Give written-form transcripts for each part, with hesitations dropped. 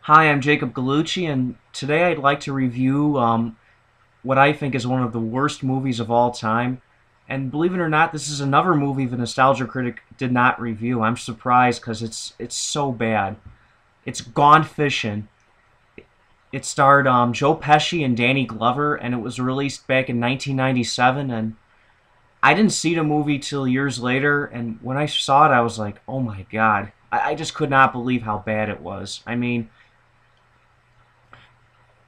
Hi, I'm Jacob Gallucci, and today I'd like to review what I think is one of the worst movies of all time. And believe it or not, this is another movie the Nostalgia Critic did not review. I'm surprised because it's so bad. It's Gone Fishin'. It starred Joe Pesci and Danny Glover, and it was released back in 1997. And I didn't see the movie till years later, and when I saw it, I was like, oh my god. I just could not believe how bad it was. I mean,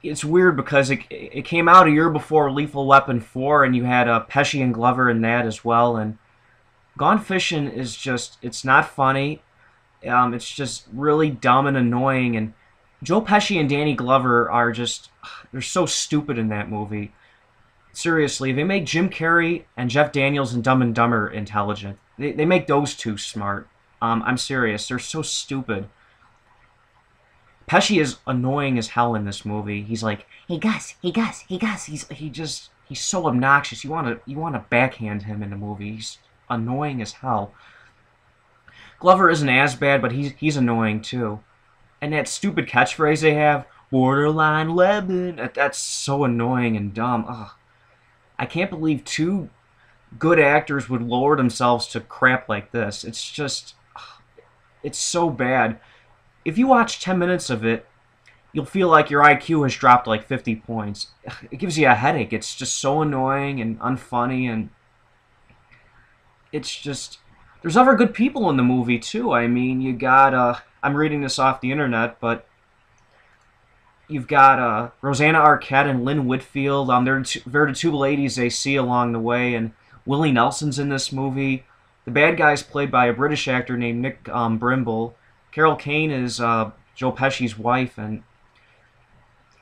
it's weird because it came out a year before Lethal Weapon 4, and you had Pesci and Glover in that as well. And Gone Fishing is just, it's not funny. It's just really dumb and annoying. And Joe Pesci and Danny Glover are just, they're so stupid in that movie. Seriously, they make Jim Carrey and Jeff Daniels in Dumb and Dumber intelligent. They make those two smart. I'm serious. They're so stupid. Pesci is annoying as hell in this movie. He's like, "Hey Gus, hey Gus, hey Gus." He's so obnoxious. You wanna backhand him in the movie. He's annoying as hell. Glover isn't as bad, but he's annoying too. And that stupid catchphrase they have, "borderline lemon," that's so annoying and dumb. Ugh. I can't believe two good actors would lower themselves to crap like this. It's just, it's so bad. If you watch 10 minutes of it, you'll feel like your IQ has dropped like 50 points. It gives you a headache. It's just so annoying and unfunny, and it's just... There's other good people in the movie, too. I mean, you got, I'm reading this off the internet, but you've got Rosanna Arquette and Lynn Whitfield. They're the two ladies they see along the way, and Willie Nelson's in this movie. The bad guy's played by a British actor named Nick Brimble. Carol Kane is Joe Pesci's wife, and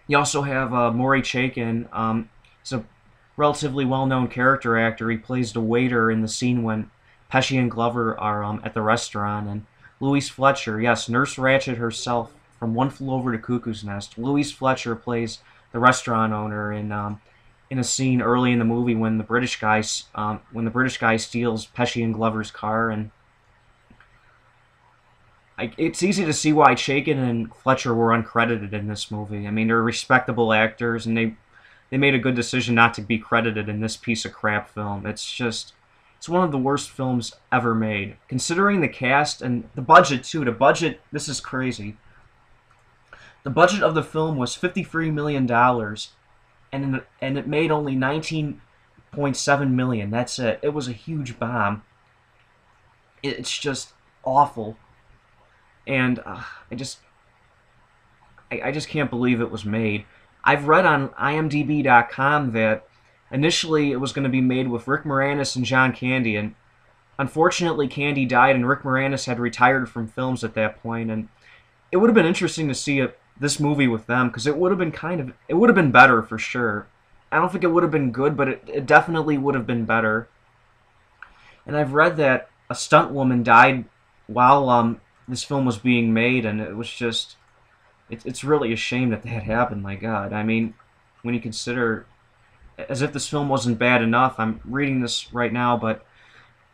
you also have Maury Chaykin. He's a relatively well-known character actor. He plays the waiter in the scene when Pesci and Glover are at the restaurant. And Louise Fletcher, yes, Nurse Ratched herself from One Flew Over the Cuckoo's Nest. Louise Fletcher plays the restaurant owner in a scene early in the movie when the British guy steals Pesci and Glover's car. And it's easy to see why Chaykin and Fletcher were uncredited in this movie. I mean, they're respectable actors, and they made a good decision not to be credited in this piece of crap film. It's one of the worst films ever made. Considering the cast and the budget, too. The budget, this is crazy. The budget of the film was $53 million, and it made only $19.7 million. That's it. It was a huge bomb. It's just awful. And I just can't believe it was made. I've read on IMDb.com that initially it was going to be made with Rick Moranis and John Candy, and unfortunately Candy died and Rick Moranis had retired from films at that point, and it would have been interesting to see this movie with them, because it would have been better for sure. I don't think it would have been good, but it definitely would have been better. And I've read that a stunt woman died while this film was being made, and it was just... It's really a shame that happened, my God. I mean, when you consider... As if this film wasn't bad enough, I'm reading this right now, but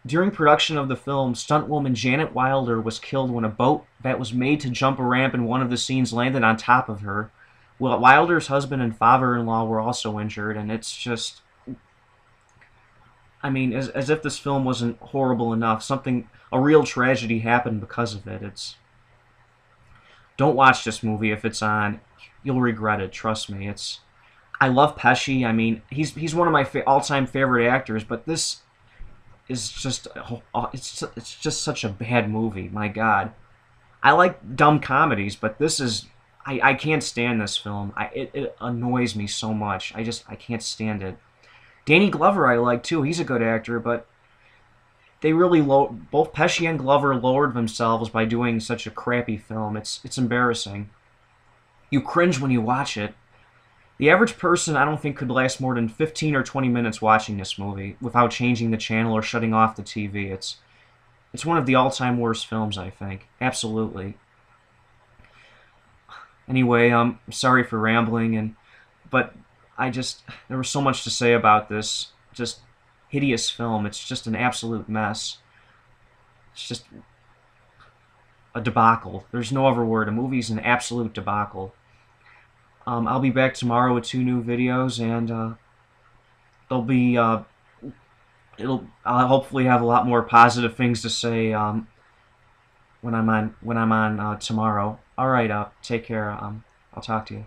during production of the film, stunt woman Janet Wilder was killed when a boat that was made to jump a ramp in one of the scenes landed on top of her. Well, Wilder's husband and father-in-law were also injured, and it's just... I mean, as if this film wasn't horrible enough, a real tragedy happened because of it. Don't watch this movie if it's on. You'll regret it, trust me. I love Pesci. I mean, he's one of my all-time favorite actors, but this is just, it's just such a bad movie, my God. I like dumb comedies, but this is, I can't stand this film. It annoys me so much. I can't stand it. Danny Glover I like too. He's a good actor, but they really both Pesci and Glover lowered themselves by doing such a crappy film. It's embarrassing. You cringe when you watch it. The average person, I don't think, could last more than 15 or 20 minutes watching this movie without changing the channel or shutting off the TV. It's one of the all-time worst films, I think. Absolutely. Anyway, sorry for rambling, but there was so much to say about this just hideous film. It's just an absolute mess. It's just a debacle. There's no other word. A movie's an absolute debacle. I'll be back tomorrow with 2 new videos, and they'll be I'll hopefully have a lot more positive things to say when I'm on tomorrow. All right, take care. I'll talk to you.